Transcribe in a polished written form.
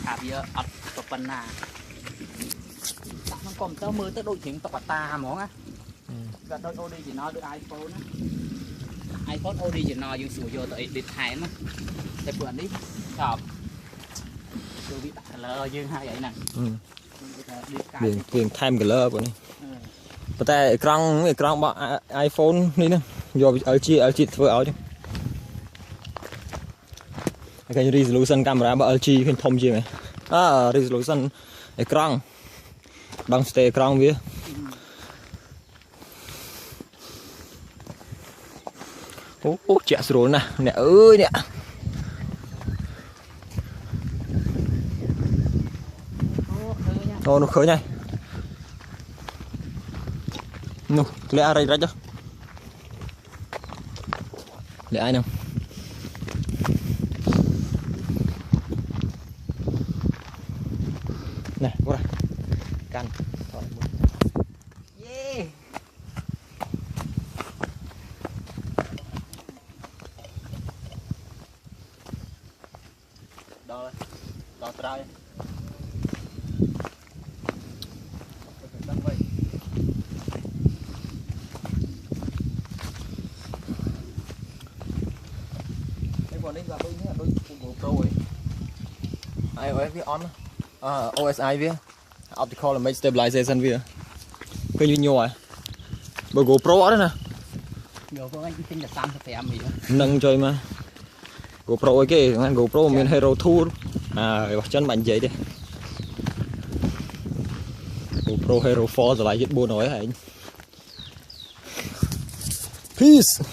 thà bây giờ ấp tập phần nào nó còn tao mơ tới đôi chuyện tập ta món á gặp đôi OD chỉ nói được iPhone á iPhone OD chỉ nói dùng sửa vô tới điện thoại mà để bữa đi chọn tôi bị đặt lơ dương hai vậy nè tiền time cái lơ của nàyแต่กล้องบ่ iPhone นี่นะโยบ LG ធ្វើឲ្យcái resolution camera บ่ LG ឃើញធំជាងហ៎ resolution អេក្រង់ដង stay អេក្រង់វាអូជាក់ស្រួលណាស់អ្នកអើយអ្នកអូនោះឃើញហើយនោះលាក់អរិចចុះលាក់អីនោះណែបងកាន់ថតមួយយេដល់ត្រើយcòn đây là đôi GoPro ấy iOS với on OSI với optical image stabilization với cái như nhiều rồi bởi GoPro đó nè GoPro anh tính là 30 gì đó nâng chơi mà GoPro ấy cái GoPro miền Hero 2 chân mạnh vậy đi GoPro Hero 4 rồi lại giết buôn nói hả anh peace